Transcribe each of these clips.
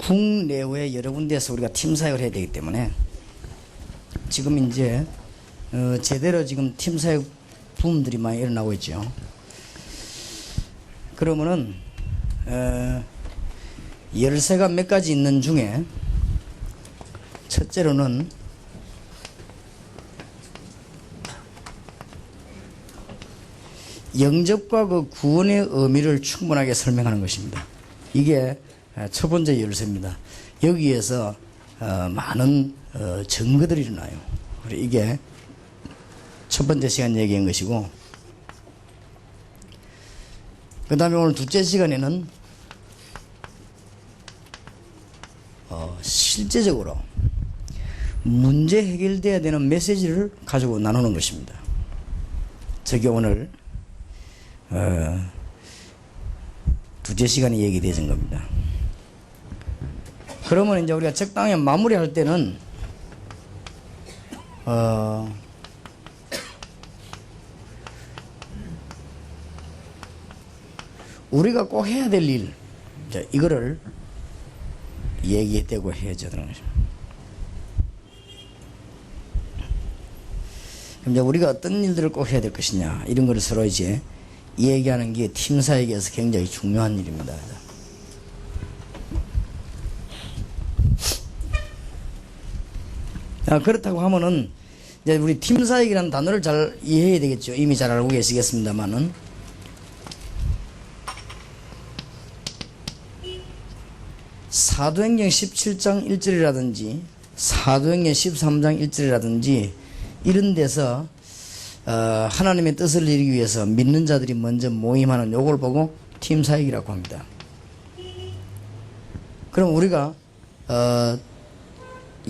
국내외 여러 군데에서 우리가 팀 사역을 해야 되기 때문에 지금 이제 제대로 지금 팀 사역 붐들이 많이 일어나고 있죠. 그러면은 열쇠가 몇 가지 있는 중에 첫째로는 영접과 그 구원의 의미를 충분하게 설명하는 것입니다. 이게 첫 번째 열쇠입니다. 여기에서 많은 증거들이 일어나요. 이게 첫 번째 시간 얘기한 것이고, 그 다음에 오늘 둘째 시간에는 실제적으로 문제 해결돼야 되는 메시지를 가지고 나누는 것입니다. 저게 오늘 둘째 시간에 얘기되어진 겁니다. 그러면 이제 우리가 적당히 마무리할 때는 우리가 꼭 해야 될 일, 이거를 얘기되고 해야죠. 그럼 이제 우리가 어떤 일들을 꼭 해야 될 것이냐, 이런 걸 서로 이제 얘기하는 게 팀 사역에서 굉장히 중요한 일입니다. 그렇다고 하면은 이제 우리 팀 사역이라는 단어를 잘 이해해야 되겠죠. 이미 잘 알고 계시겠습니다만은 사도행전 17장 1절이라든지 사도행전 13장 1절이라든지 이런 데서 하나님의 뜻을 이루기 위해서 믿는 자들이 먼저 모임하는 요걸 보고 팀 사역이라고 합니다. 그럼 우리가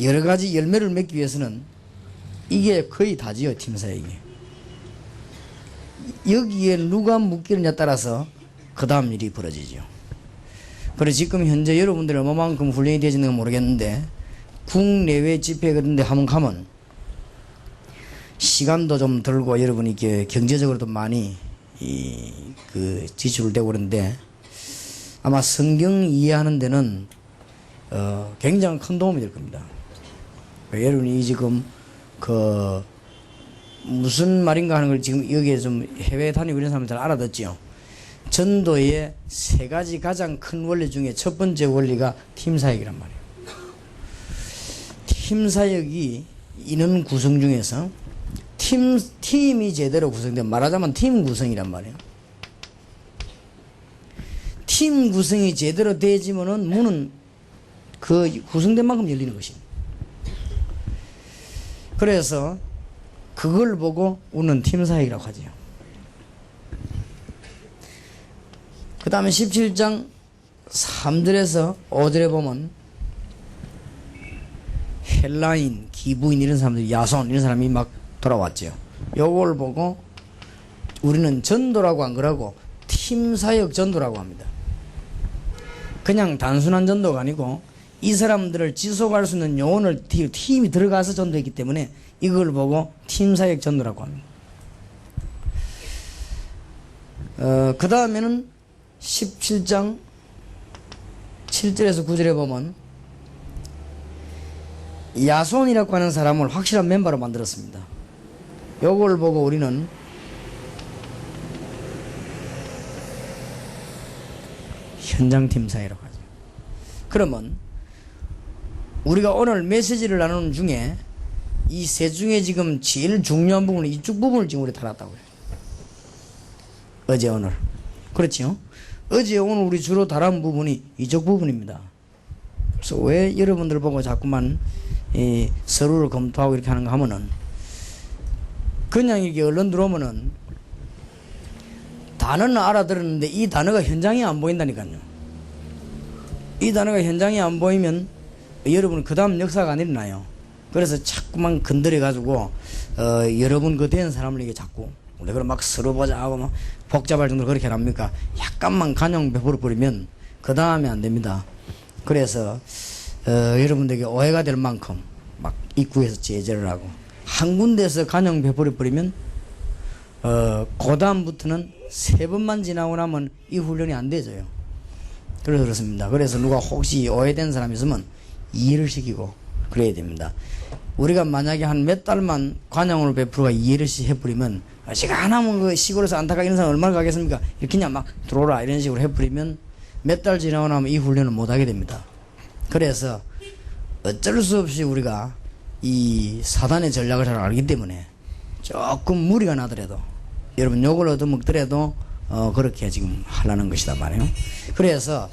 여러 가지 열매를 맺기 위해서는 이게 거의 다지요. 팀 사역이. 여기에 누가 묶이느냐에 따라서 그 다음 일이 벌어지죠. 그래서 지금 현재 여러분들이 얼마만큼 훈련이 되어지는지 모르겠는데 국내외 집회 그런 데 한번 가면 시간도 좀 들고 여러분이 이렇게 경제적으로도 많이 지출되고 그런데 아마 성경 이해하는 데는 굉장히 큰 도움이 될 겁니다. 여러분이 지금 무슨 말인가 하는 걸 지금 여기에 좀 해외 다니고 이런 사람들 잘 알아듣죠. 전도의 세 가지 가장 큰 원리 중에 첫 번째 원리가 팀 사역이란 말이에요. 팀 사역이 인원 구성 중에서 팀이 제대로 구성된, 말하자면 팀 구성이란 말이에요. 팀 구성이 제대로 되지면은 문은 그 구성된 만큼 열리는 것입니다. 그래서 그걸 보고 우리는 팀 사역이라고 하죠. 그 다음에 17장 3절에서 5절에 보면 헬라인, 기부인 이런 사람들이, 야손 이런 사람이 막 돌아왔죠. 요걸 보고 우리는 전도라고 안 그러고 팀 사역 전도라고 합니다. 그냥 단순한 전도가 아니고 이 사람들을 지속할 수 있는 요원을 팀이 들어가서 전도했기 때문에 이걸 보고 팀 사역 전도라고 합니다. 그 다음에는 17장 7절에서 9절에 보면 야손이라고 하는 사람을 확실한 멤버로 만들었습니다. 요걸 보고 우리는 현장팀 사회라고 하죠. 그러면 우리가 오늘 메시지를 나누는 중에 이 세 중에 지금 제일 중요한 부분은 이쪽 부분을 지금 우리 다뤘다고요. 어제 오늘. 그렇죠? 어제 오늘 우리 주로 다룬 부분이 이쪽 부분입니다. 그래서 왜 여러분들 보고 자꾸만 서류를 검토하고 이렇게 하는가 하면은 그냥 이렇게 언론 들어오면은 단어는 알아들었는데 이 단어가 현장에 안 보인다니까요. 이 단어가 현장에 안 보이면 여러분은 그 다음 역사가 안 일어나요. 그래서 자꾸만 건드려 가지고 여러분 그 된 사람에게 자꾸 우리가 막 서로 보자 하고 막 복잡할 정도로 그렇게 합니까? 약간만 간용 베풀어 버리면 그 다음에 안 됩니다. 그래서 여러분들에게 오해가 될 만큼 막 입구에서 제재를 하고 한 군데에서 간용 베풀어 버리면 그 다음부터는 3번만 지나고 나면 이 훈련이 안 되져요. 그래서 그렇습니다. 그래서 누가 혹시 오해된 사람이 있으면 이해를 시키고 그래야 됩니다. 우리가 만약에 한 몇 달만 관양으로 베풀어가 이해를 해버리면 시간 하면 그 시골에서 안타까 이런 사람 얼마나 가겠습니까? 이렇게 그냥 막 들어오라 이런 식으로 해버리면 몇 달 지나고 나면 이 훈련을 못하게 됩니다. 그래서 어쩔 수 없이 우리가 이 사단의 전략을 잘 알기 때문에 조금 무리가 나더라도 여러분 욕을 얻어먹더라도 그렇게 지금 하려는 것이다 말이에요. 그래서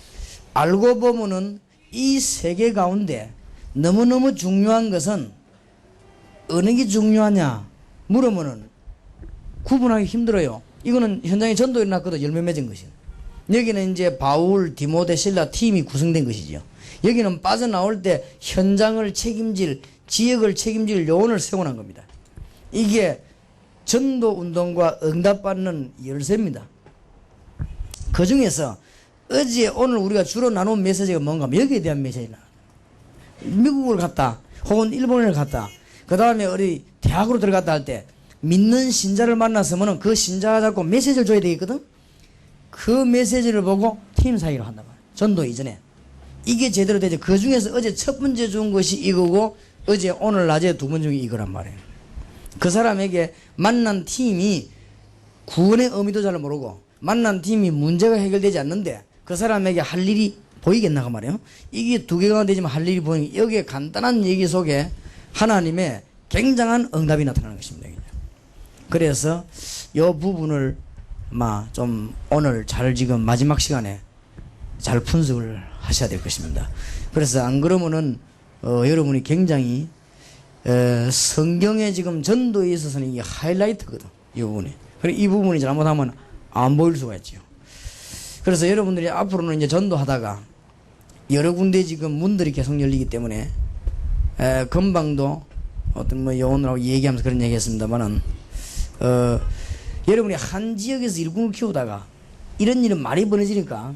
알고 보면은 이 세계 가운데 너무너무 중요한 것은 어느 게 중요하냐 물으면은 구분하기 힘들어요. 이거는 현장에 전도 일어났거든. 열매 맺은 것이. 여기는 이제 바울, 디모데, 실라 팀이 구성된 것이죠. 여기는 빠져나올 때 현장을 책임질, 지역을 책임질 요원을 세워놓은 겁니다. 이게 전도 운동과 응답받는 열쇠입니다. 그 중에서 어제 오늘 우리가 주로 나눈 메시지가 뭔가 하면 여기에 대한 메시지나 미국을 갔다 혹은 일본을 갔다 그 다음에 어디 대학으로 들어갔다 할 때 믿는 신자를 만났으면 그 신자가 자꾸 메시지를 줘야 되겠거든. 그 메시지를 보고 팀 사기를 한단 말이야. 전도 이전에 이게 제대로 되죠. 그 중에서 어제 첫 번째 준 것이 이거고 어제 오늘 낮에 두 번째 이거란 말이에요. 그 사람에게 만난 팀이 구원의 의미도 잘 모르고 만난 팀이 문제가 해결되지 않는데 그 사람에게 할 일이 보이겠나 그 말이에요. 이게 두 개가 되지만 할 일이 보이니 여기에 간단한 얘기 속에 하나님의 굉장한 응답이 나타나는 것입니다. 그래서 이 부분을 좀 오늘 잘 지금 마지막 시간에 잘 분석을 하셔야 될 것입니다. 그래서 안 그러면은 여러분이 굉장히 성경에 지금 전도에 있어서는 이게 하이라이트거든. 이 부분이. 그리고 이 부분이 잘못하면 안 보일 수가 있죠. 그래서 여러분들이 앞으로는 이제 전도하다가 여러 군데 지금 문들이 계속 열리기 때문에 금방도 어떤 요원하고 얘기하면서 그런 얘기 했습니다만은 여러분이 한 지역에서 일꾼을 키우다가 이런 일은 많이 벌어지니까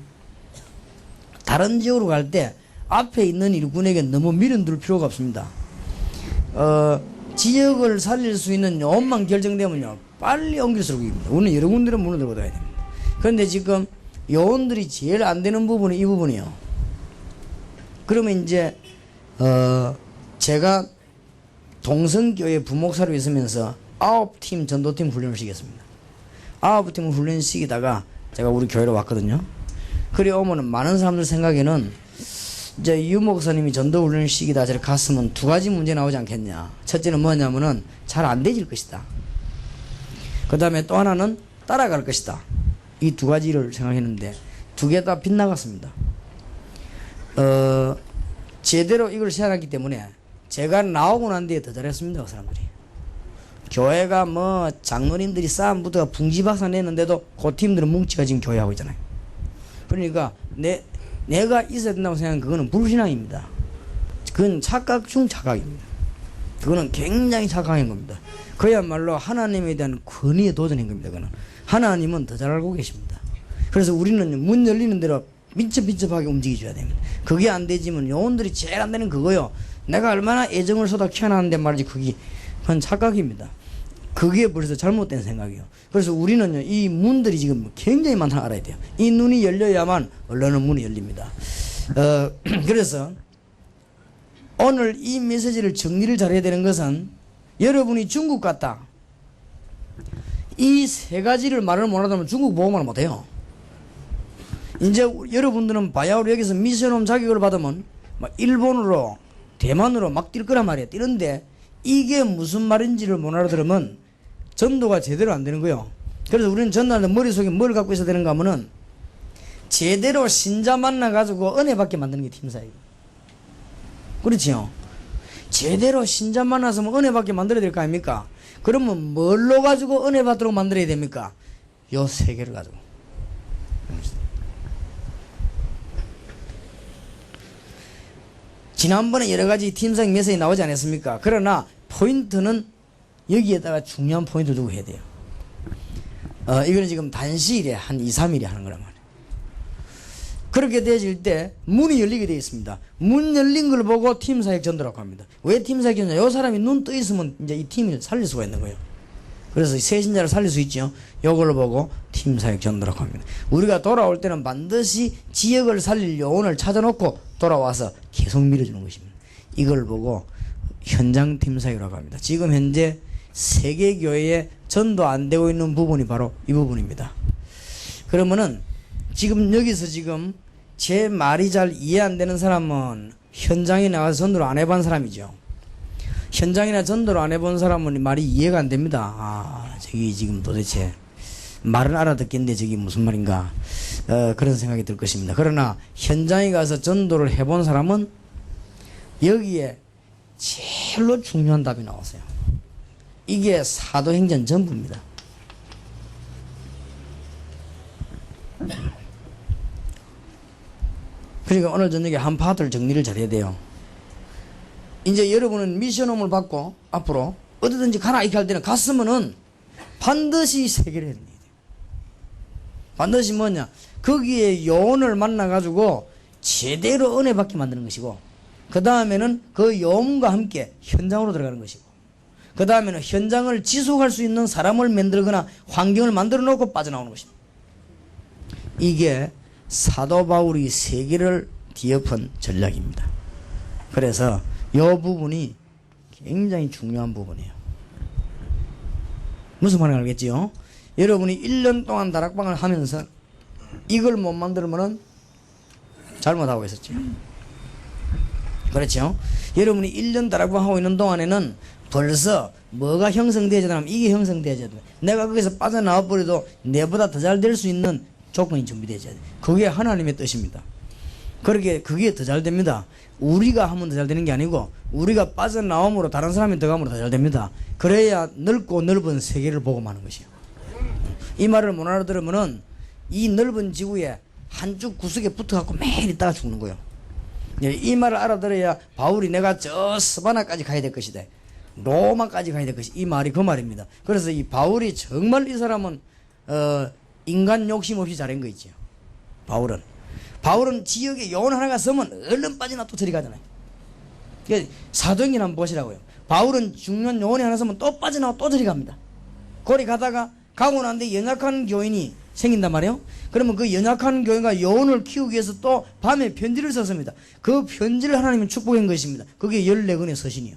다른 지역으로 갈 때 앞에 있는 일꾼에게 너무 밀어둘 필요가 없습니다. 지역을 살릴 수 있는 요원만 결정되면요 빨리 옮길 수가 있습니다. 우리는 여러 군데로 문을 들고 다녀야 됩니다. 그런데 지금 요원들이 제일 안 되는 부분이 이 부분이에요. 그러면 이제 제가 동성교회 부목사로 있으면서 9팀 전도팀 훈련을 시켰습니다. 9팀을 훈련 시키다가 제가 우리 교회로 왔거든요. 그래 오면은 많은 사람들 생각에는 이제 유 목사님이 전도 훈련을 시키다 저렇게 갔으면 두 가지 문제 나오지 않겠냐. 첫째는 뭐냐면은 잘 안 되질 것이다. 그 다음에 또 하나는 따라갈 것이다. 이 두 가지를 생각했는데 두 개 다 빗나갔습니다. 제대로 이걸 시작했기 때문에 제가 나오고 난 뒤에 더 잘했습니다. 그 사람들이. 교회가 장로님들이 싸움부터가 붕지박산 냈는데도 그 팀들은 뭉치가 지금 교회하고 있잖아요. 그러니까 내가 있어야 된다고 생각하는 그거는 불신앙입니다. 그건 착각 중 착각입니다. 그거는 굉장히 착각인 겁니다. 그야말로 하나님에 대한 권위에 도전인 겁니다. 그거는 하나님은 더 잘 알고 계십니다. 그래서 우리는 문 열리는 대로 민첩민첩하게 움직여줘야 됩니다. 그게 안 되지만 요원들이 제일 안 되는 그거요. 내가 얼마나 애정을 쏟아 키워놨는데 말이지 그건 착각입니다. 그게 벌써 잘못된 생각이에요. 그래서 우리는요 이 문들이 지금 굉장히 많다는 알아야 돼요. 이 눈이 열려야만 언론은 문이 열립니다. 그래서 오늘 이 메시지를 정리를 잘해야 되는 것은 여러분이 중국 갔다 이 세 가지를 말을 못하면 중국 보고만 못해요. 이제 여러분들은 바야흐로 여기서 미션홈 자격을 받으면 일본으로 대만으로 막 뛸 거란 말이에요. 뛰는데 이게 무슨 말인지를 못 알아들으면 전도가 제대로 안 되는 거예요. 그래서 우리는 전날 머릿속에 뭘 갖고 있어야 되는가 하면은 제대로 신자 만나가지고 은혜 받게 만드는 게 팀사예요. 그렇지요? 제대로 신자 만나서 은혜 받게 만들어야 될 거 아닙니까? 그러면 뭘로 가지고 은혜 받도록 만들어야 됩니까? 요 세 개를 가지고. 지난번에 여러 가지 팀상 메시지 나오지 않았습니까? 그러나 포인트는 여기에다가 중요한 포인트 두고 해야 돼요. 이거는 지금 단시일에 한 2, 3일에 하는 거란 말이에요. 그렇게 되어질 때 문이 열리게 되어 있습니다. 문 열린 걸 보고 팀 사역 전도라고 합니다. 왜 팀 사역 전도? 이 사람이 눈 떠 있으면 이제 이 팀을 살릴 수가 있는 거예요. 그래서 세신자를 살릴 수 있죠. 요걸 보고 팀사역 전도라고 합니다. 우리가 돌아올 때는 반드시 지역을 살릴 요원을 찾아놓고 돌아와서 계속 밀어주는 것입니다. 이걸 보고 현장 팀사역이라고 합니다. 지금 현재 세계 교회에 전도 안 되고 있는 부분이 바로 이 부분입니다. 그러면은 지금 여기서 지금 제 말이 잘 이해 안 되는 사람은 현장에 나가서 전도를 안 해본 사람이죠. 현장이나 전도를 안 해본 사람은 말이 이해가 안 됩니다. 아, 저기 지금 도대체 말은 알아듣겠는데 저기 무슨 말인가, 그런 생각이 들 것입니다. 그러나 현장에 가서 전도를 해본 사람은 여기에 제일로 중요한 답이 나왔어요. 이게 사도행전 전부입니다. 그러니까 오늘 저녁에 한 파트를 정리를 잘해야 돼요. 이제 여러분은 미션홈을 받고 앞으로 어디든지 가라 이렇게 할 때는 갔으면은 반드시 세계를 해야 돼요. 반드시 뭐냐, 거기에 요원을 만나가지고 제대로 은혜 받게 만드는 것이고, 그 다음에는 그 요원과 함께 현장으로 들어가는 것이고, 그 다음에는 현장을 지속할 수 있는 사람을 만들거나 환경을 만들어 놓고 빠져나오는 것입니다. 이게 사도 바울이 세계를 뒤엎은 전략입니다. 그래서 이 부분이 굉장히 중요한 부분이에요. 무슨 말인지 알겠지요? 여러분이 1년 동안 다락방을 하면서 이걸 못 만들면 잘못하고 있었죠. 그렇죠? 여러분이 1년 다락방 하고 있는 동안에는 벌써 뭐가 형성되어야 되냐면 이게 형성되어야 돼. 내가 거기서 빠져나와 버려도 내보다 더 잘 될 수 있는 조건이 준비되어야 돼. 그게 하나님의 뜻입니다. 그렇게 그게 더 잘 됩니다. 우리가 하면 더 잘 되는 게 아니고 우리가 빠져나옴으로 다른 사람이 더 가면 더 잘 됩니다. 그래야 넓고 넓은 세계를 보고 마는 것이요. 이 말을 못 알아들으면은 이 넓은 지구에 한쪽 구석에 붙어갖고 매일 있다가 죽는 거예요. 이 말을 알아들어야 바울이 내가 저 스바나까지 가야 될 것이다, 로마까지 가야 될 것이다, 이 말이 그 말입니다. 그래서 이 바울이 정말 이 사람은 인간 욕심 없이 잘한 거 있죠. 바울은 지역에 요원 하나가 서면 얼른 빠지나 또 저리 가잖아요. 사도행전 한번 보시라고요. 바울은 중요한 요원이 하나 서면 또 빠져나와 또 저리 갑니다. 거리 가다가 가고 난데 연약한 교인이 생긴단 말이에요. 그러면 그 연약한 교인과 요원을 키우기 위해서 또 밤에 편지를 썼습니다. 그 편지를 하나님은 축복한 것입니다. 그게 14권의 서신이요.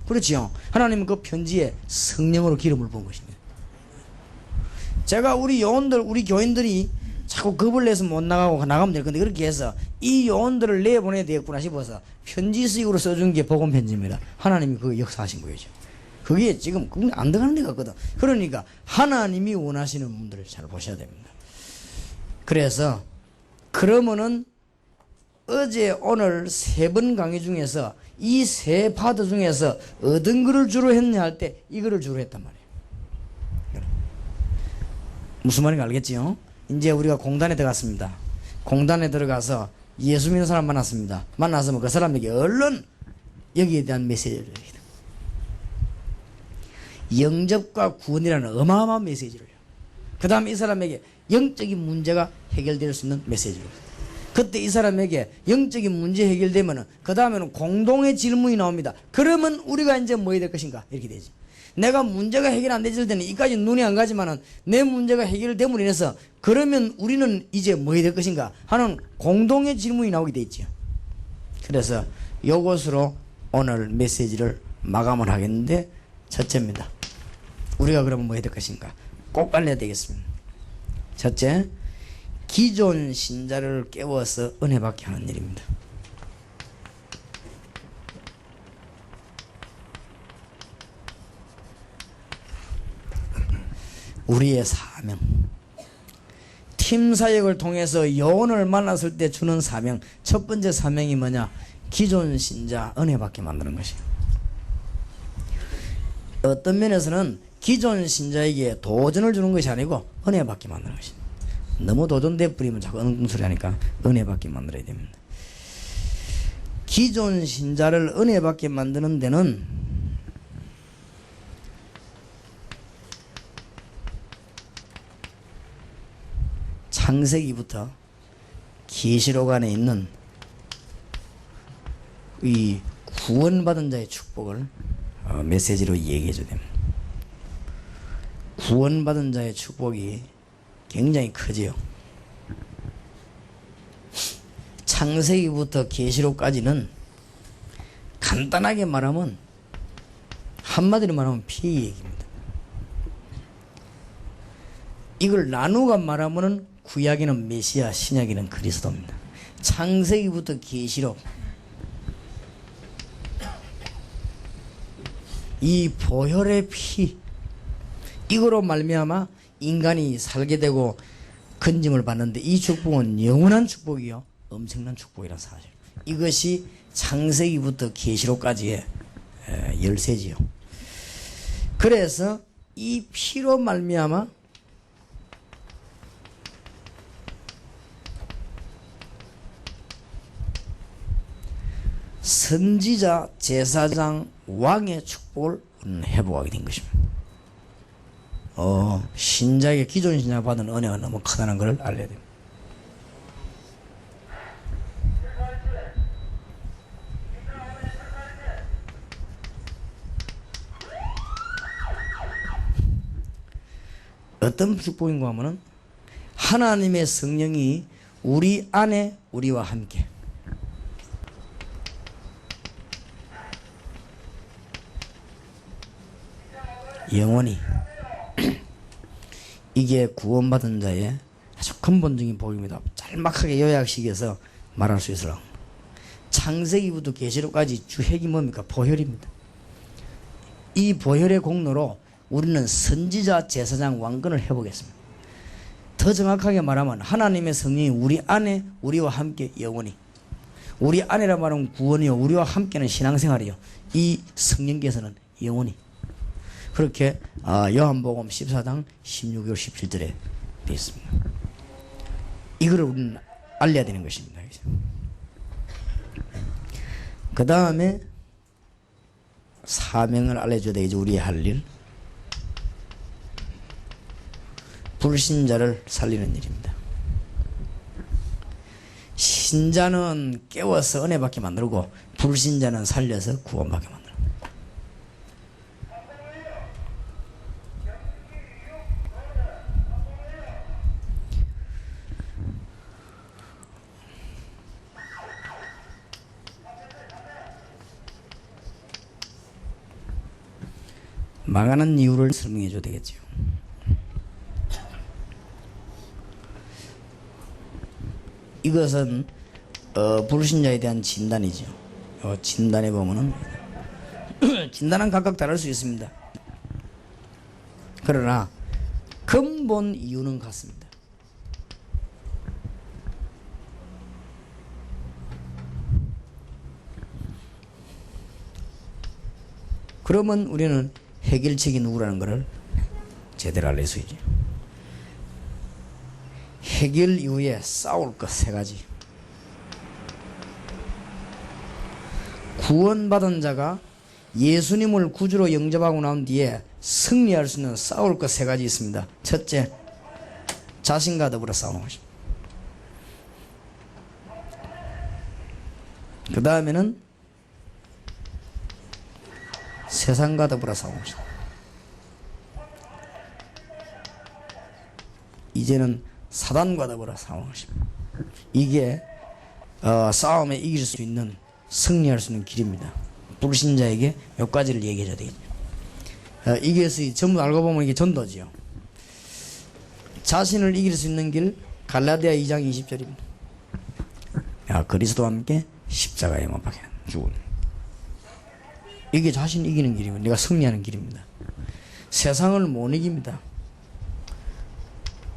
그렇지요. 하나님은 그 편지에 성령으로 기름을 부은 것입니다. 제가 우리 요원들, 우리 교인들이 자꾸 겁을 내서 못 나가고 나가면 될 건데, 그렇게 해서 이 요원들을 내보내야 되겠구나 싶어서 편지식으로 써준 게 복음 편지입니다. 하나님이 그 역사하신 거죠. 그게 지금 안 들어가는 데 같거든. 그러니까 하나님이 원하시는 분들을 잘 보셔야 됩니다. 그래서 그러면은 어제 오늘 3번 강의 중에서 이 3파트 중에서 어떤 거를 주로 했냐 할 때 이거를 주로 했단 말이에요. 무슨 말인지 알겠지요? 이제 우리가 공단에 들어갔습니다. 공단에 들어가서 예수 믿는 사람 만났습니다. 만나서 그 사람에게 얼른 여기에 대한 메시지를 해요. 영접과 구원이라는 어마어마한 메시지를, 그 다음에 이 사람에게 영적인 문제가 해결될 수 있는 메시지를, 그때 이 사람에게 영적인 문제 해결되면 그 다음에는 공동의 질문이 나옵니다. 그러면 우리가 이제 뭐 해야 될 것인가, 이렇게 되지. 내가 문제가 해결 안 되질 때는 이까지 눈이 안 가지만은 내 문제가 해결됨으로 인해서 그러면 우리는 이제 뭐 해야 될 것인가 하는 공동의 질문이 나오게 돼 있죠. 그래서 요것으로 오늘 메시지를 마감을 하겠는데, 첫째입니다. 우리가 그러면 뭐 해야 될 것인가 꼭 알려야 되겠습니다. 첫째, 기존 신자를 깨워서 은혜 받게 하는 일입니다. 우리의 사명, 팀 사역을 통해서 요원을 만났을 때 주는 사명, 첫 번째 사명이 뭐냐? 기존 신자 은혜 받게 만드는 것이에요. 어떤 면에서는 기존 신자에게 도전을 주는 것이 아니고 은혜 받게 만드는 것입니다. 너무 도전돼 버리면 자꾸 엉뚱소리 하니까 은혜 받게 만들어야 됩니다. 기존 신자를 은혜 받게 만드는 데는 창세기부터 계시록 안에 있는 이 구원받은 자의 축복을 메시지로 얘기해 줘야 됩니다. 구원받은 자의 축복이 굉장히 크지요. 창세기부터 계시록까지는 간단하게 말하면, 한마디로 말하면 피의 얘기입니다. 이걸 나누가 말하면은 구약에는 메시아, 신약에는 그리스도입니다. 창세기부터 계시록, 이 보혈의 피, 이거로 말미암아 인간이 살게 되고 건짐을 받는데, 이 축복은 영원한 축복이요, 엄청난 축복이라는 사실, 이것이 창세기부터 계시록까지의 열쇠지요. 그래서 이 피로 말미암아 선지자, 제사장, 왕의 축복을 회복하게 된 것입니다. 신자에게, 기존 신자가 받은 은혜가 너무 크다는 것을 알려야 됩니다. 어떤 축복인가 하면은, 하나님의 성령이 우리 안에 우리와 함께, 영원히 이게 구원받은 자의 아주 근본적인 복입니다. 짤막하게 요약식에서 말할 수 있으라. 창세기부터 계시록까지 주 핵이 뭡니까? 보혈입니다. 이 보혈의 공로로 우리는 선지자, 제사장, 왕권을 회복했습니다. 더 정확하게 말하면 하나님의 성령이 우리 안에 우리와 함께 영원히, 우리 안에라 말하면 구원이요, 우리와 함께는 신앙생활이요, 이 성령께서는 영원히, 그렇게 요한복음 14장 16절 17절에 되어 있습니다. 이거를 우리는 알려야 되는 것입니다. 그 다음에 사명을 알려줘야 되겠죠. 우리의 할 일, 불신자를 살리는 일입니다. 신자는 깨워서 은혜 받게 만들고, 불신자는 살려서 구원받게 만들고. 망하는 이유를 설명해 줘야 되겠죠. 이것은 불신자에 대한 진단이죠. 진단에 보면은 진단은 각각 다를 수 있습니다. 그러나 근본 이유는 같습니다. 그러면 우리는 해결책이 누구라는 것을 제대로 알릴 수 있죠. 해결 이후에 싸울 것 세 가지. 구원받은 자가 예수님을 구주로 영접하고 난 뒤에 승리할 수 있는 싸울 것 세 가지 있습니다. 첫째, 자신과 더불어 싸우는 것입니다. 그 다음에는 세상과 더불어 싸우는 것입니다. 이제는 사단과 더불어 싸우는 것입니다. 이게 싸움에 이길 수 있는, 승리할 수 있는 길입니다. 불신자에게 몇 가지를 얘기해 줘야 되겠죠. 이게 전부 알고 보면 이게 전도지요. 자신을 이길 수 있는 길, 갈라디아 2장 20절입니다. 그리스도와 함께 십자가에 못 박혀 죽은, 이게 자신 이기는 길이고 내가 승리하는 길입니다. 세상을 못 이깁니다.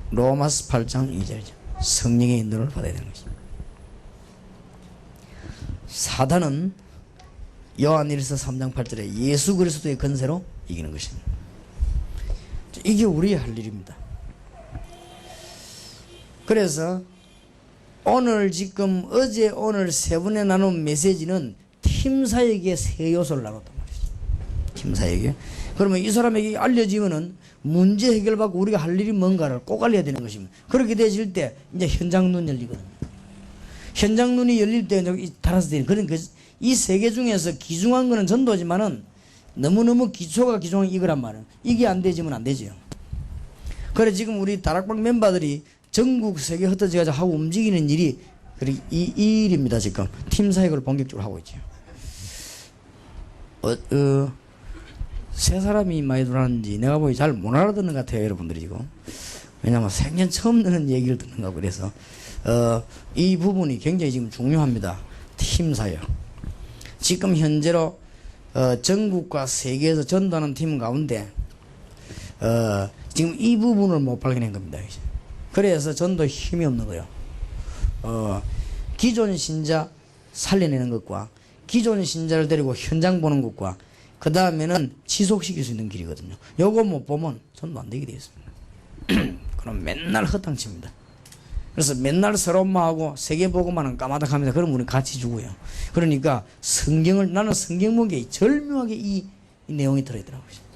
로마서 8장 2절이죠. 성령의 인도를 받아야 되는 것입니다. 사단은 요한일서 3장 8절에 예수 그리스도의 권세로 이기는 것입니다. 이게 우리의 할 일입니다. 그래서 오늘 지금 어제 오늘 세 번에 나눈 메시지는 팀사에게 세 요소를 나눴단 말이죠. 팀사에게. 그러면 이 사람에게 알려지면은 문제 해결받고 우리가 할 일이 뭔가를 꼭 알려야 되는 것입니다. 그렇게 되질 때 이제 현장 눈 열리거든요. 현장 눈이 열릴 때 달아서 되는, 그러니까 이 세 개 중에서 귀중한 거는 전도지만은 너무너무 기초가 귀중한 이거란 말은, 이게 안 되지면 안 되죠. 그래 지금 우리 다락방 멤버들이 전국 세계 흩어져가지고 하고 움직이는 일이 이 일입니다. 지금 팀 사역을 본격적으로 하고 있죠. 세 사람이 많이 들어왔는지 내가 보기 잘 못 알아듣는 것 같아요, 여러분들이 지금. 왜냐면 생전 처음 듣는 얘기를 듣는 거고 그래서 이 부분이 굉장히 지금 중요합니다. 팀 사역. 지금 현재로 전국과 세계에서 전도하는 팀 가운데 지금 이 부분을 못 발견한 겁니다. 그래서 전도에 힘이 없는 거예요. 기존 신자 살려내는 것과 기존 신자를 데리고 현장 보는 것과 그 다음에는 지속시킬 수 있는 길이거든요. 요거 못 보면 전도 안 되게 되어 있습니다. 그럼 맨날 헛당칩니다. 그래서 맨날 서로만 하고 세계보고만은 까마득합니다. 그럼 우리 같이 죽어요. 그러니까 성경을 나는 성경 보기에 절묘하게 이 내용이 들어있더라고요.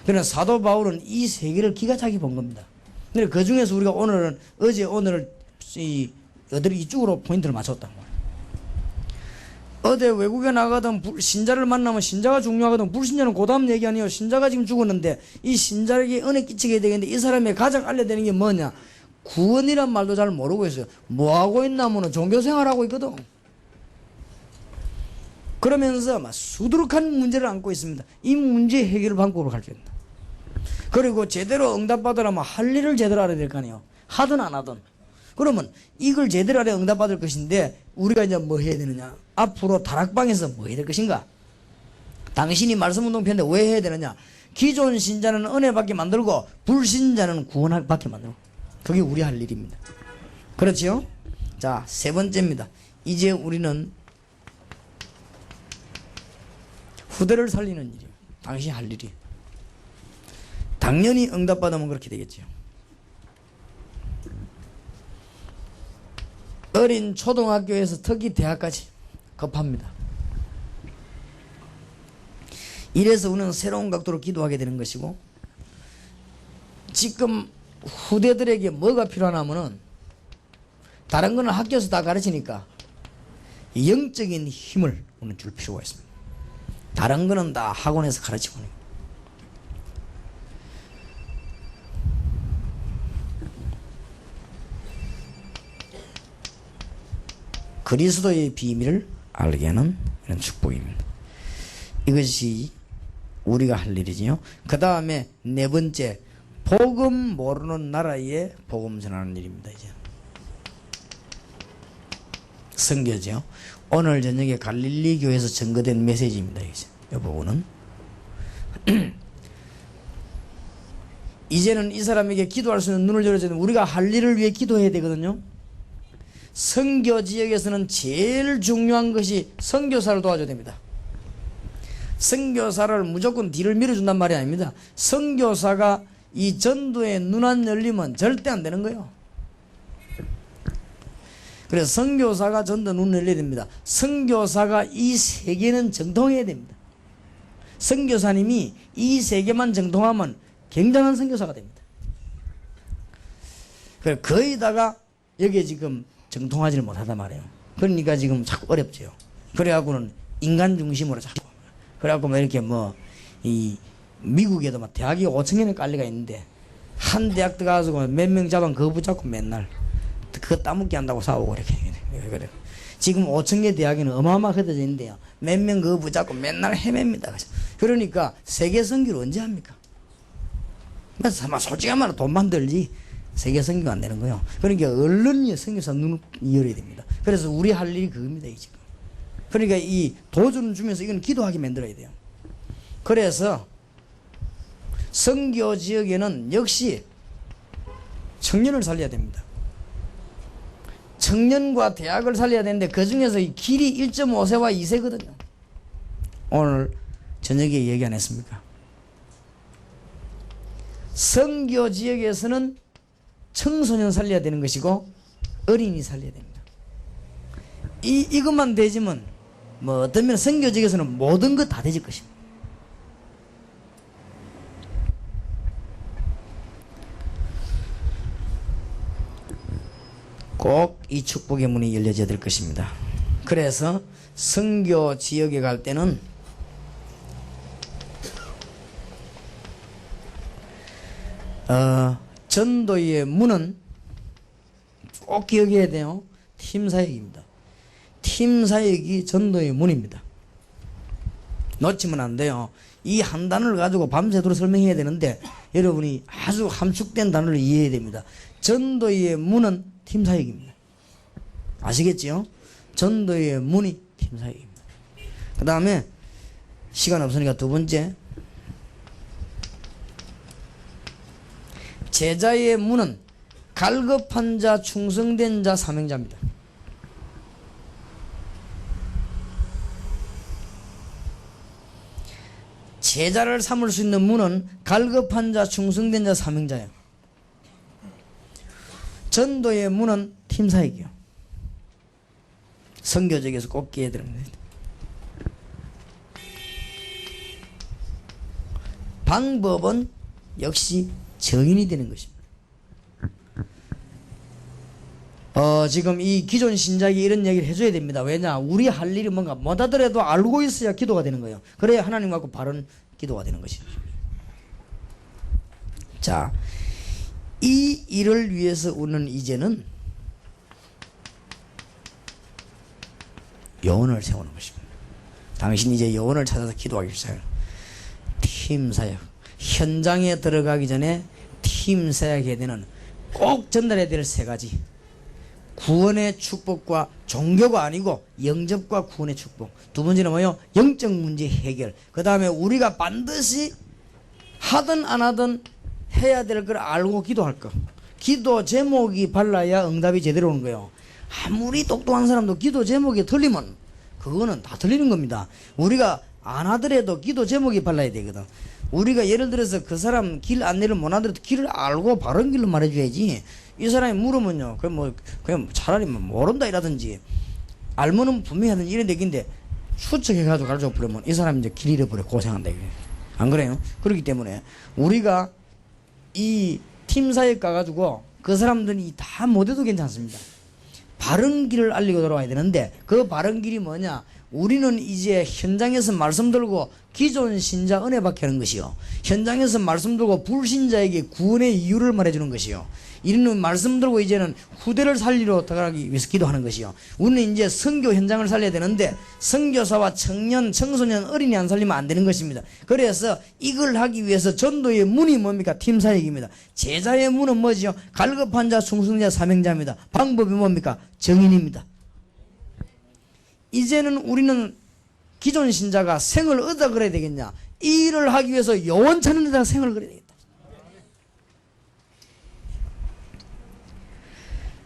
그러나 사도 바울은 이 세계를 기가 차게 본 겁니다. 근데 그 중에서 우리가 오늘은 오늘을 이쪽으로 포인트를 맞췄단 말이에요. 어디 외국에 나가든 신자를 만나면 신자가 중요하거든. 불신자는 그 다음 얘기 아니에요. 신자가 지금 죽었는데 이 신자에게 은혜 끼치게 되겠는데 이 사람의 가장 알려야 되는 게 뭐냐? 구원이란 말도 잘 모르고 있어요. 뭐 하고 있나면은 종교생활하고 있거든. 그러면서 막 수두룩한 문제를 안고 있습니다. 이 문제 해결 방법으로 가르쳐야 된다. 그리고 제대로 응답받으려면 할 일을 제대로 알아야 될 거 아니에요. 하든 안 하든. 그러면 이걸 제대로 알아야 응답받을 것인데 우리가 이제 뭐 해야 되느냐? 앞으로 다락방에서 뭐 해야 될 것인가? 당신이 말씀운동 편인데 왜 해야 되느냐? 기존 신자는 은혜 받게 만들고 불신자는 구원 받게 만들고 그게 우리 할 일입니다. 그렇지요? 자, 세 번째입니다. 이제 우리는 후대를 살리는 일이에요. 당신이 할 일이. 당연히 응답받으면 그렇게 되겠죠. 어린 초등학교에서 특히 대학까지 급합니다. 이래서 우리는 새로운 각도로 기도하게 되는 것이고 지금 후대들에게 뭐가 필요하냐면은 다른 거는 학교에서 다 가르치니까 영적인 힘을 우리는 줄 필요가 있습니다. 다른 거는 다 학원에서 가르치고 있는 그리스도의 비밀을 알게 하는 이런 축복입니다. 이것이 우리가 할 일이지요. 그 다음에 네 번째, 복음 모르는 나라에 복음 전하는 일입니다. 이제 선교죠. 오늘 저녁에 갈릴리 교회에서 전거된 메시지입니다. 이제 이 부분은 이제는 이 사람에게 기도할 수 있는 눈을 열어주는 우리가 할 일을 위해 기도해야 되거든요. 선교 지역에서는 제일 중요한 것이 선교사를 도와줘야 됩니다. 선교사를 무조건 뒤를 밀어준단 말이 아닙니다. 선교사가 이 전도의 눈 안 열리면 절대 안 되는 거예요. 그래서 선교사가 전도 눈 열려야 됩니다. 선교사가 이 세계는 정통해야 됩니다. 선교사님이 이 세계만 정통하면 굉장한 선교사가 됩니다. 그래서 거의다가 여기에 지금 정통하지를 못하단 말이에요. 그러니까 지금 자꾸 어렵죠. 그래갖고는 인간 중심으로 자꾸. 그래갖고 뭐 이렇게 이 미국에도 막 대학이 5천 개는 깔리가 있는데 한 대학 들어가서 몇 명 잡으면 그거 붙잡고 맨날 그거 따먹기 한다고 싸우고 이렇게 그래. 지금 5천 개 대학에는 어마어마하게 흩어져 있는데요. 몇 명 그거 붙잡고 맨날 헤맵니다. 그러니까 세계 선교를 언제 합니까? 솔직한 말로 돈만 들지 세계 선교가 안 되는 거예요. 그러니까 얼른 선교사 눈을 열어야 됩니다. 그래서 우리 할 일이 그겁니다. 지금. 그러니까 이 도주는 주면서 이건 기도하게 만들어야 돼요. 그래서 선교 지역에는 역시 청년을 살려야 됩니다. 청년과 대학을 살려야 되는데 그 중에서 이 길이 1.5세와 2세거든요. 오늘 저녁에 얘기 안 했습니까? 선교 지역에서는 청소년 살려야 되는 것이고 어린이 살려야 됩니다. 이것만 되지면 어떤 면 선교 지역에서는 모든 것 다 되질 것입니다. 꼭 이 축복의 문이 열려져야 될 것입니다. 그래서 선교 지역에 갈 때는 전도의 문은 꼭 기억해야 돼요. 팀사역입니다. 팀사역이 전도의 문입니다. 놓치면 안 돼요. 이 한 단어를 가지고 밤새도록 설명해야 되는데 여러분이 아주 함축된 단어를 이해해야 됩니다. 전도의 문은 팀사역입니다. 아시겠지요? 전도의 문이 팀사역입니다. 그 다음에 시간 없으니까 두 번째, 제자의 문은 갈급한 자, 충성된 자, 사명자입니다. 제자를 삼을 수 있는 문은 갈급한 자, 충성된 자, 사명자예요. 전도의 문은 팀사역이요. 선교적에서 꼭 기해야 되는 겁니다. 방법은 역시 정인이 되는 것입니다. 지금 이 기존 신자에게 이런 얘기를 해줘야 됩니다. 왜냐? 우리 할 일이 뭔가 못하더라도 알고 있어야 기도가 되는 거예요. 그래야 하나님 갖고 바른 기도가 되는 것이죠. 자, 이 일을 위해서 우리는 이제는 여원을 세우는 것입니다. 당신이 이제 여원을 찾아서 기도하기 시작해요. 팀사역. 현장에 들어가기 전에 팀사역해야 되는 꼭 전달해야 될 세 가지. 구원의 축복과 종교가 아니고 영접과 구원의 축복. 두 번째는 뭐요? 영적 문제 해결. 그 다음에 우리가 반드시 하든 안 하든 해야 될 걸 알고 기도할 거. 기도 제목이 발라야 응답이 제대로 오는 거예요. 아무리 똑똑한 사람도 기도 제목이 틀리면 그거는 다 틀리는 겁니다. 우리가 안 하더라도 기도 제목이 발라야 되거든. 우리가 예를 들어서 그 사람 길 안내를 못 하더라도 길을 알고 바른 길로 말해줘야지. 이 사람이 물으면요, 그냥 차라리 모른다 이라든지 알면은 분명히 하든지 이런 얘기인데 추측해가지고 가르쳐 버리면 이 사람이 이제 길 잃어버려 고생한다 이게. 안 그래요? 그렇기 때문에 우리가 이 팀사역 가가지고 그 사람들이 다 못해도 괜찮습니다. 바른 길을 알리고 돌아와야 되는데 그 바른 길이 뭐냐? 우리는 이제 현장에서 말씀 들고 기존 신자 은혜 받게 하는 것이요, 현장에서 말씀 들고 불신자에게 구원의 이유를 말해주는 것이요, 이런 말씀 들고 이제는 후대를 살리러 들어가기 위해서 기도하는 것이요. 우리는 이제 선교 현장을 살려야 되는데 선교사와 청년, 청소년, 어린이 안 살리면 안 되는 것입니다. 그래서 이걸 하기 위해서 전도의 문이 뭡니까? 팀사역입니다. 제자의 문은 뭐지요? 갈급한 자, 충성자, 사명자입니다. 방법이 뭡니까? 정인입니다. 이제는 우리는 기존 신자가 생을 얻어 그래야 되겠냐? 이 일을 하기 위해서 여원 찾는 데다가 생을 그려야 되겠다.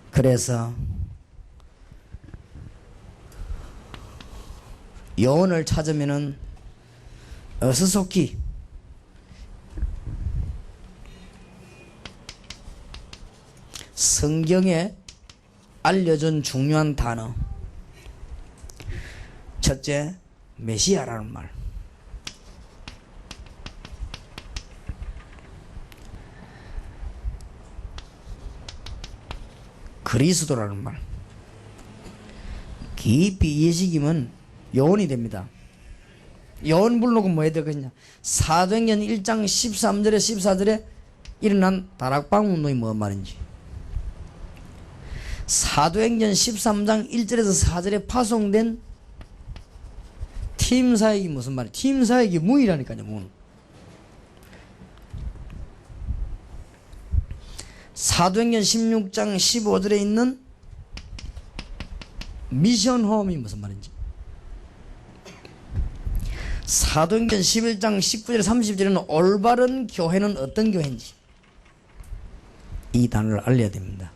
그래서 여원을 찾으면은 어수속히 성경에 알려준 중요한 단어, 첫째, 메시아라는 말. 그리스도라는 말. 깊이 이해시키면 여원이 됩니다. 여원 불록은 뭐 해야 되겠냐? 사도행전 1장 13절에 14절에 일어난 다락방 운동이 뭔 말인지, 사도행전 13장 1절에서 4절에 파송된 팀사역이 무슨 말이에요? 팀사역이 문이라니까요, 문. 사도행전 16장 15절에 있는 미션홈이 무슨 말인지, 사도행전 11장 19절 30절에는 올바른 교회는 어떤 교회인지, 이 단어를 알려야 됩니다.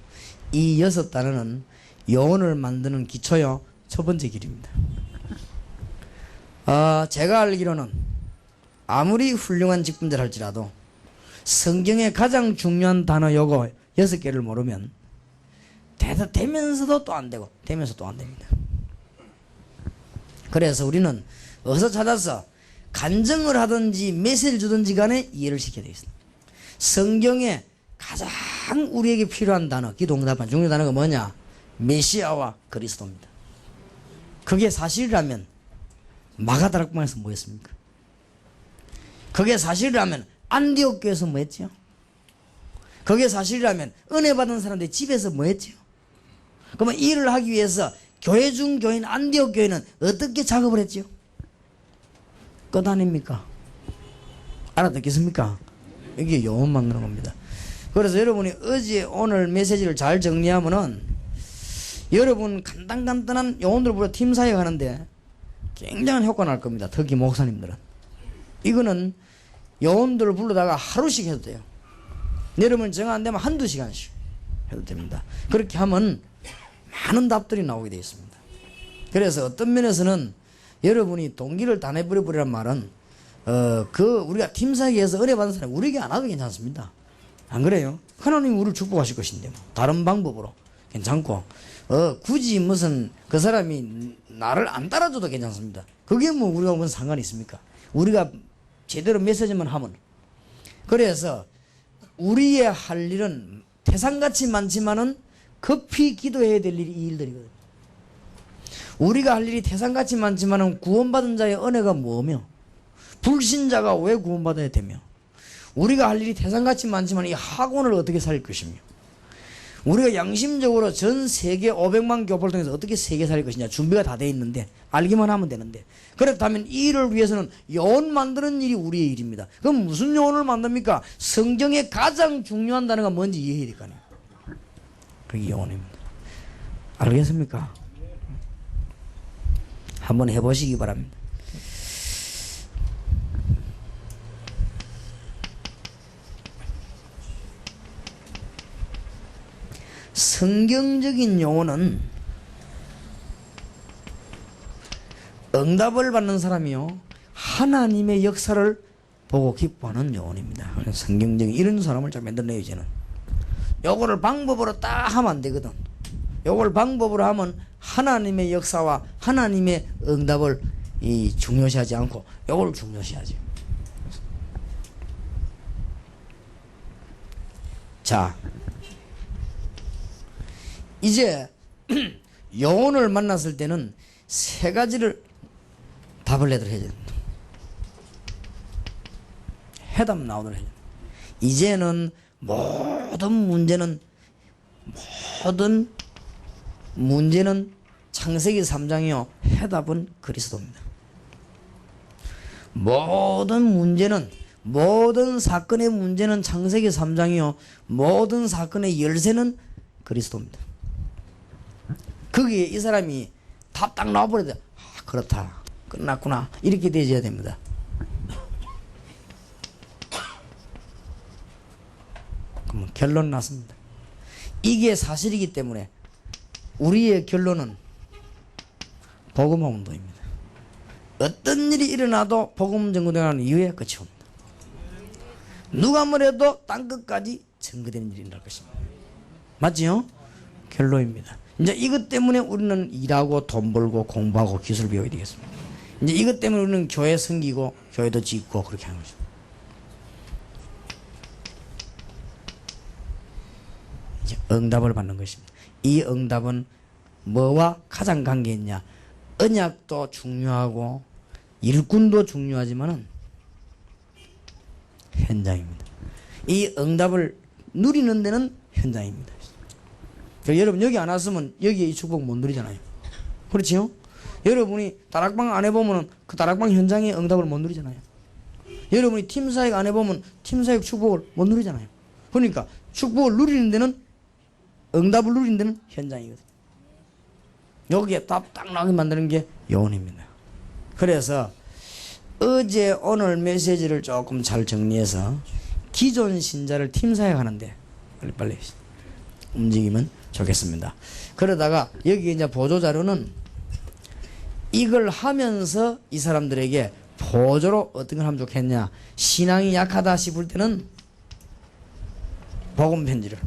이 6단어는 여원을 만드는 기초요, 첫 번째 길입니다. 제가 알기로는 아무리 훌륭한 직분들 할지라도 성경의 가장 중요한 단어 요거 6개를 모르면 되면서도 또 안 되고 되면서 또 안 됩니다. 그래서 우리는 어디서 찾아서 간증을 하든지 메시지를 주든지 간에 이해를 시켜야 되겠습니다. 성경에 가장 우리에게 필요한 단어, 기도응답한 중요한 단어가 뭐냐? 메시아와 그리스도입니다. 그게 사실이라면 마가다락방에서 뭐 했습니까? 그게 사실이라면 안디옥 교회에서 뭐 했죠? 그게 사실이라면 은혜 받은 사람들이 집에서 뭐 했지요? 그러면 일을 하기 위해서 교회 중 교인 안디옥 교회는 어떻게 작업을 했지요? 끝 아닙니까? 알아듣겠습니까? 이게 요원 만드는 겁니다. 그래서 여러분이 어제 오늘 메시지를 잘 정리하면은 여러분 간단한 요원들 보러 팀 사역 하는데 굉장한 효과 날 겁니다. 특히 목사님들은. 이거는 요원들을 불러다가 하루씩 해도 돼요. 여러분 정 안 되면 한두 시간씩 해도 됩니다. 그렇게 하면 많은 답들이 나오게 되어 있습니다. 그래서 어떤 면에서는 여러분이 동기를 다 내버려버리란 말은 우리가 팀 사역에서 은혜 받은 사람이 우리에게 안 와도 괜찮습니다. 안 그래요? 하나님이 우리를 축복하실 것인데 뭐. 다른 방법으로 괜찮고 굳이 무슨 그 사람이 나를 안 따라줘도 괜찮습니다. 그게 뭐 우리가 무슨 상관이 있습니까? 우리가 제대로 메시지만 하면. 그래서 우리의 할 일은 태산같이 많지만은 급히 기도해야 될 일이 이 일들이거든요. 우리가 할 일이 태산같이 많지만은 구원받은 자의 은혜가 뭐며 불신자가 왜 구원받아야 되며 우리가 할 일이 태산같이 많지만 이 학원을 어떻게 살릴 것이며 우리가 양심적으로 전 세계 500만 교포를 통해서 어떻게 세계 살릴 것이냐 준비가 다 돼 있는데 알기만 하면 되는데 그렇다면 이 일을 위해서는 요원 만드는 일이 우리의 일입니다. 그럼 무슨 요원을 만듭니까? 성경에 가장 중요한 단어가 뭔지 이해해야 될 거 아니에요. 그게 요원입니다. 알겠습니까? 한번 해보시기 바랍니다. 성경적인 요원은 응답을 받는 사람이요 하나님의 역사를 보고 기뻐하는 요원입니다. 성경적인 이런 사람을 잘 만들어내요. 이제는 요거를 방법으로 딱 하면 안 되거든. 요걸 방법으로 하면 하나님의 역사와 하나님의 응답을 중요시하지 않고 요걸 중요시하죠. 자, 이제 요원을 만났을 때는 세 가지를 답을 내도록 해야 됩니다. 해답 나오도록 해야 됩니다. 이제는 모든 문제는 창세기 3장이요 해답은 그리스도입니다. 모든 사건의 문제는 창세기 3장이요 모든 사건의 열쇠는 그리스도입니다. 거기에 이 사람이 답 딱 나와버려야 돼. 그렇다 끝났구나 이렇게 되어야 됩니다. 그러면 결론 났습니다. 이게 사실이기 때문에 우리의 결론은 복음 운동입니다. 어떤 일이 일어나도 복음 전거되는 이유에 끝이 옵니다. 누가 뭐래도 땅끝까지 전거되는 일이 일어날 것입니다. 맞지요? 결론입니다. 이제 이것 때문에 우리는 일하고 돈 벌고 공부하고 기술 배워야 되겠습니다. 이제 이것 때문에 우리는 교회 섬기고 교회도 짓고 그렇게 하는 거죠. 이제 응답을 받는 것입니다. 이 응답은 뭐와 가장 관계 있냐? 언약도 중요하고 일꾼도 중요하지만은 현장입니다. 이 응답을 누리는 데는 현장입니다. 여러분 여기 안 왔으면 여기에 이 축복 못 누리잖아요. 그렇지요? 여러분이 다락방 안 해보면 그 다락방 현장의 응답을 못 누리잖아요. 여러분이 팀사역 안 해보면 팀사역 축복을 못 누리잖아요. 그러니까 축복을 누리는 데는 응답을 누리는 데는 현장이거든요. 여기에 답 딱 나게 만드는 게 요원입니다. 그래서 어제 오늘 메시지를 조금 잘 정리해서 기존 신자를 팀사역 하는데 빨리빨리 움직이면 좋겠습니다. 그러다가 여기 이제 보조자료는 이걸 하면서 이 사람들에게 보조로 어떤 걸 하면 좋겠냐. 신앙이 약하다 싶을 때는 복음 편지를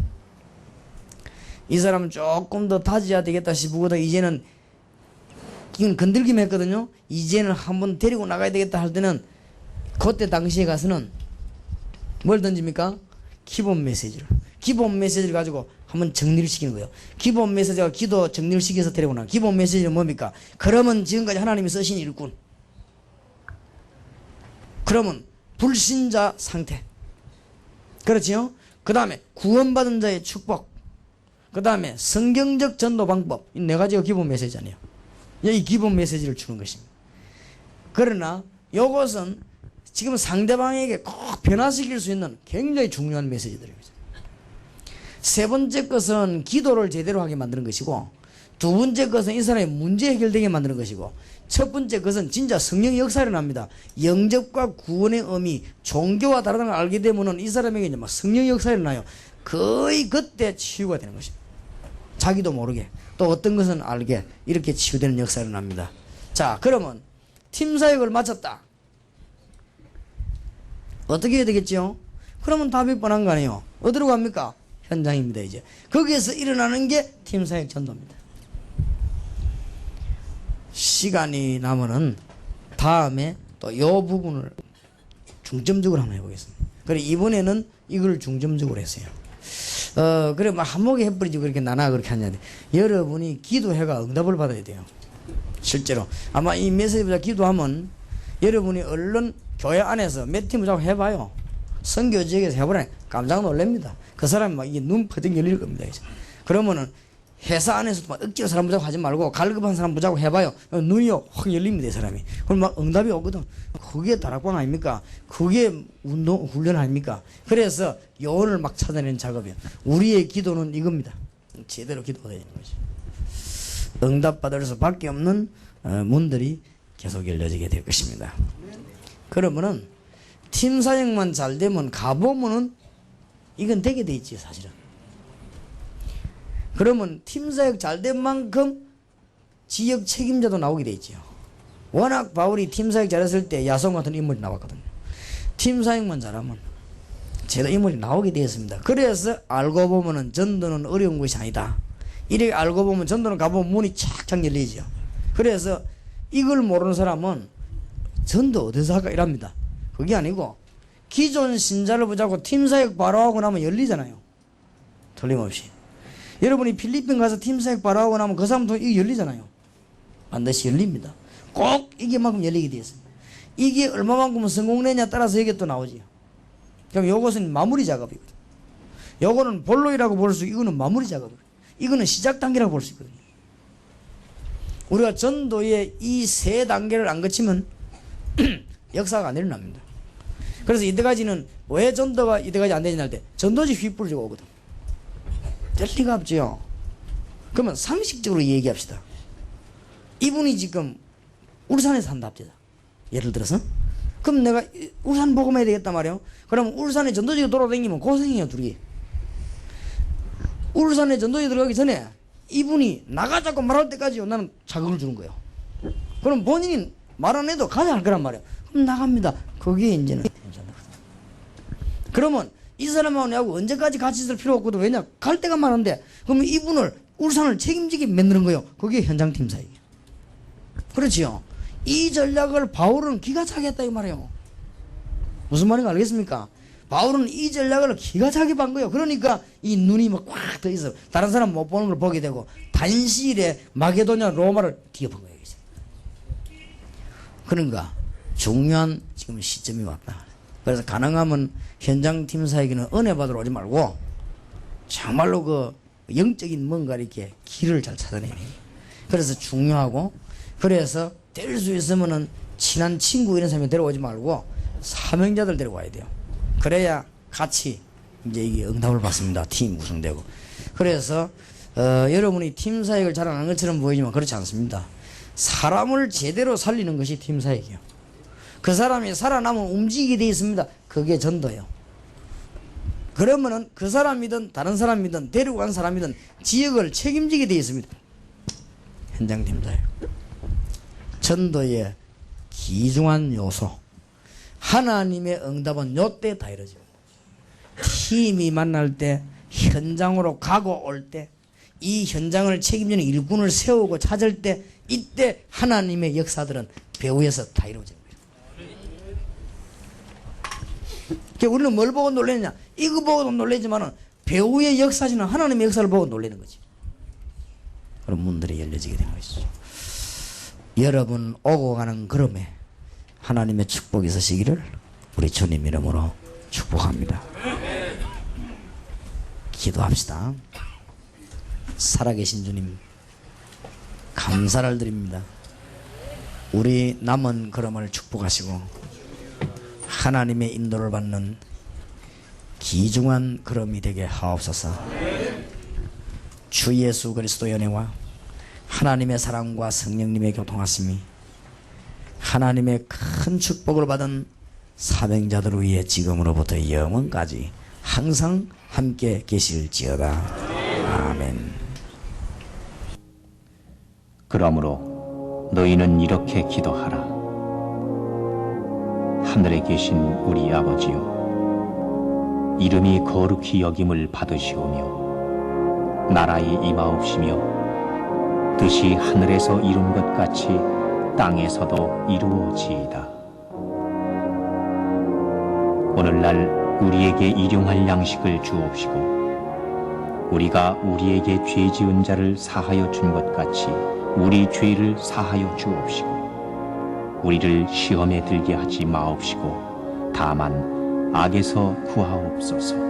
이 사람은 조금 더 다져야 되겠다 싶거든. 이제는 이건 건들기만 했거든요. 이제는 한번 데리고 나가야 되겠다 할 때는 그때 당시에 가서는 뭘 던집니까? 기본 메시지를 가지고 한번 정리를 시키는 거예요. 기본 메시지가 기도 정리를 시켜서 데리고 나가. 기본 메시지는 뭡니까? 그러면 지금까지 하나님이 쓰신 일꾼. 그러면 불신자 상태. 그렇지요? 그 다음에 구원받은 자의 축복, 그 다음에 성경적 전도 방법, 이 네 가지가 기본 메시지 아니에요. 이 기본 메시지를 주는 것입니다. 그러나 이것은 지금 상대방에게 꼭 변화시킬 수 있는 굉장히 중요한 메시지들입니다. 세 번째 것은 기도를 제대로 하게 만드는 것이고, 두 번째 것은 이 사람의 문제 해결되게 만드는 것이고, 첫 번째 것은 진짜 성령의 역사가 일어납니다. 영접과 구원의 의미, 종교와 다르다는 걸 알게 되면은 이 사람에게 이제 막 성령의 역사가 일어나요. 거의 그때 치유가 되는 것입니다. 자기도 모르게, 또 어떤 것은 알게, 이렇게 치유되는 역사가 일어납니다. 자, 그러면 팀 사역을 마쳤다. 어떻게 해야 되겠죠? 그러면 답이 뻔한 거 아니에요. 어디로 갑니까? 현장입니다. 이제 거기에서 일어나는 게 팀 사역 전도입니다. 시간이 나면은 다음에 또 이 부분을 중점적으로 한번 해보겠습니다. 그래, 이번에는 이걸 중점적으로 했어요. 그래, 막 한목에 해버리지 그렇게 나나 그렇게 하냐. 여러분이 기도해가 응답을 받아야 돼요. 실제로 아마 이 메시지보다 기도하면 여러분이 얼른 교회 안에서 몇 팀을 자꾸 해봐요. 선교 지역에서 해보라 깜짝 놀랍니다. 그 사람이 막 이게 눈 퍼뜩 열릴 겁니다. 이제. 그러면은 회사 안에서도 막 억지로 사람 보자고 하지 말고 갈급한 사람 보자고 해봐요. 눈이요 확 열립니다. 이 사람이. 그럼 막 응답이 오거든. 그게 다락방 아닙니까? 그게 훈련 아닙니까? 그래서 요원을 막 찾아내는 작업이에요. 우리의 기도는 이겁니다. 제대로 기도가 되는 거죠. 응답받을 수밖에 없는 문들이 계속 열려지게 될 것입니다. 그러면은 팀 사역만 잘 되면 가보면은 이건 되게 돼 있지 사실은. 그러면 팀 사역 잘 된 만큼 지역 책임자도 나오게 돼 있죠. 워낙 바울이 팀 사역 잘했을 때 야손 같은 인물이 나왔거든요. 팀 사역만 잘하면 제가 인물이 나오게 되었습니다. 그래서 알고 보면은 전도는 어려운 것이 아니다. 이렇게 알고 보면 전도는 가보면 문이 착착 열리죠. 그래서 이걸 모르는 사람은 전도 어디서 할까 이랍니다. 그게 아니고 기존 신자를 보자고 팀사역 바로 하고 나면 열리잖아요. 틀림없이. 여러분이 필리핀 가서 팀사역 바로 하고 나면 그 사람도 이게 열리잖아요. 반드시 열립니다. 꼭 이게만큼 열리게 되어 있습니다. 이게 얼마만큼 성공되냐 따라서 이게 또 나오지요. 그럼 이것은 마무리 작업이거든요. 요거는 본로이라고 볼 수, 이거는 마무리 작업이거든요. 이거는 시작 단계라고 볼 수 있거든요. 우리가 전도의 이 세 단계를 안 거치면 역사가 안 일어납니다. 그래서 이때까지는 왜 전도가 이때까지 안 되냐 할 때 전도지 휘뿌리고 오거든. 될 리가 없죠. 그러면 상식적으로 얘기합시다. 이분이 지금 울산에 산다 합시다. 예를 들어서. 그럼 내가 울산 복음해야 되겠단 말이에요. 그럼 울산에 전도지가 돌아다니면 고생해요 둘이. 울산에 전도지 들어가기 전에 이분이 나가자고 말할 때까지 나는 자극을 주는 거예요. 그럼 본인이 말 안 해도 가자 할 거란 말이에요. 그럼 나갑니다. 거기에 이제는 그러면 이 사람하고 내하고 언제까지 같이 있을 필요 없거든. 왜냐? 갈 데가 많은데. 그러면 이분을 울산을 책임지게 만드는 거예요. 그게 현장팀 사역이에요. 그렇지요. 이 전략을 바울은 기가 차게 했다 이 말이에요. 무슨 말인가 알겠습니까? 바울은 이 전략을 기가 차게 반 거예요. 그러니까 이 눈이 막 꽉 더 있어. 다른 사람 못 보는 걸 보게 되고 단시일에 마게도냐 로마를 뒤엎은 거예요. 그러니까 중요한 지금 시점이 왔다. 그래서 가능하면 현장 팀 사역에는 은혜 받으러 오지 말고 정말로 그 영적인 뭔가 이렇게 길을 잘 찾아내야 돼요. 그래서 중요하고, 그래서 될 수 있으면은 친한 친구 이런 사람이 데려오지 말고 사명자들 데려와야 돼요. 그래야 같이 이제 이게 응답을 받습니다. 팀 구성되고. 그래서 여러분이 팀 사역을 잘 안 하는 것처럼 보이지만 그렇지 않습니다. 사람을 제대로 살리는 것이 팀 사역이에요. 그 사람이 살아남으면 움직이게 되어 있습니다. 그게 전도예요. 그러면은 그 사람이든 다른 사람이든 데리고 간 사람이든 지역을 책임지게 되어 있습니다. 현장 팀 사역. 전도의 귀중한 요소. 하나님의 응답은 요때 다 이루어집니다. 팀이 만날 때, 현장으로 가고 올 때, 이 현장을 책임지는 일꾼을 세우고 찾을 때, 이때 하나님의 역사들은 배후에서 다 이루어집니다. 우리는 뭘 보고 놀라느냐? 이거 보고도 놀라지만은 배후의 역사지는 하나님의 역사를 보고 놀라는 거지. 그런 문들이 열려지게 된 것이죠. 여러분 오고 가는 걸음에 하나님의 축복이 있으시기를 우리 주님 이름으로 축복합니다. 기도합시다. 살아계신 주님, 감사를 드립니다. 우리 남은 걸음을 축복하시고 하나님의 인도를 받는 귀중한 걸음이 되게 하옵소서. 주 예수 그리스도의 은혜와 하나님의 사랑과 성령님의 교통하심이 하나님의 큰 축복을 받은 사명자들을 위해 지금으로부터 영원까지 항상 함께 계실지어다. 아멘. 그러므로 너희는 이렇게 기도하라. 하늘에 계신 우리 아버지여, 이름이 거룩히 여김을 받으시오며 나라의 임하옵시며 뜻이 하늘에서 이룬 것 같이 땅에서도 이루어지이다. 오늘날 우리에게 일용할 양식을 주옵시고 우리가 우리에게 죄 지은 자를 사하여 준 것 같이 우리 죄를 사하여 주옵시고 우리를 시험에 들게 하지 마옵시고 다만 악에서 구하옵소서.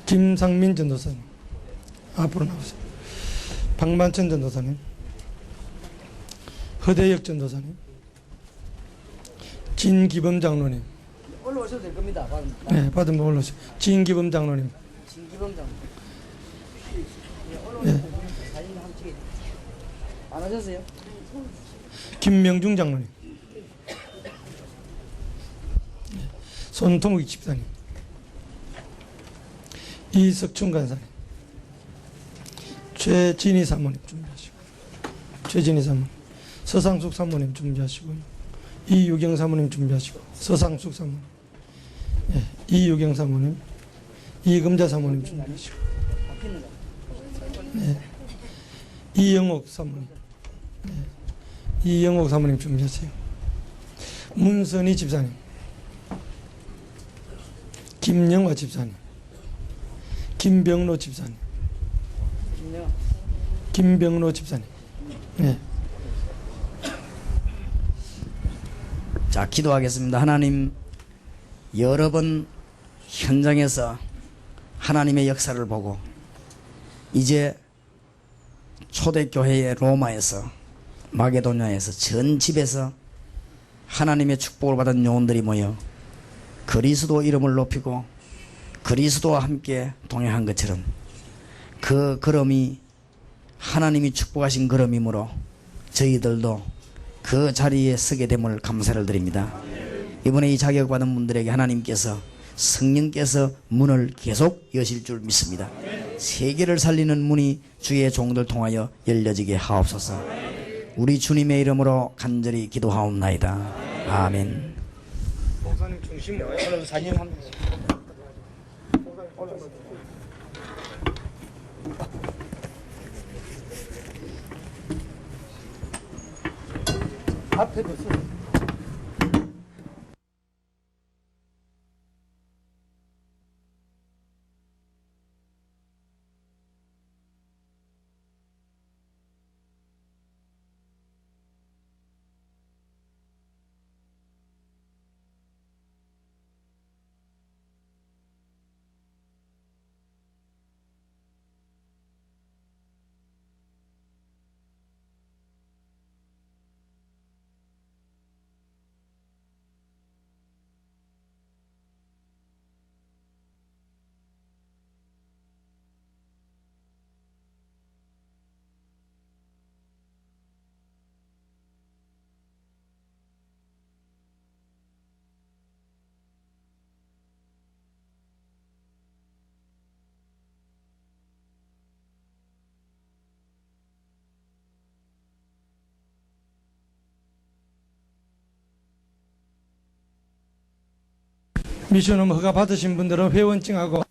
김상민 전도사님 앞으로 나오세요. 박만천 전도사님, 허대혁 전도사님, 진기범 장로님. 올라오셔도 될 겁니다. 네, 받은 분 올라오세요. 진기범 장로님. 진기범 장로. 네. 사진 한번 찍어. 안 하셨어요? 김명중 장로님. 네. 손통욱 집사님. 이석춘 간사님, 최진희 사모님 준비하시고, 최진희 사모님, 서상숙 사모님 준비하시고, 이유경 사모님 준비하시고, 서상숙 사모님, 네, 이유경 사모님, 이금자 사모님 준비하시고, 네, 이영옥 사모님, 네, 이영옥 사모님 준비하세요. 문선희 집사님, 김영화 집사님, 김병로 집사님. 김병로 집사님. 네. 자, 기도하겠습니다. 하나님, 여러 번 현장에서 하나님의 역사를 보고 이제 초대교회의 로마에서 마게도냐에서 전 집에서 하나님의 축복을 받은 영혼들이 모여 그리스도 이름을 높이고 그리스도와 함께 동행한 것처럼 그 걸음이 하나님이 축복하신 걸음이므로 저희들도 그 자리에 서게 됨을 감사를 드립니다. 이번에 이 자격받은 분들에게 하나님께서 성령께서 문을 계속 여실 줄 믿습니다. 세계를 살리는 문이 주의 종들 통하여 열려지게 하옵소서. 우리 주님의 이름으로 간절히 기도하옵나이다. 아멘. 목사님 중심으로 사진 한 번. 앞에도 써. 미션홈 허가 받으신 분들은 회원증하고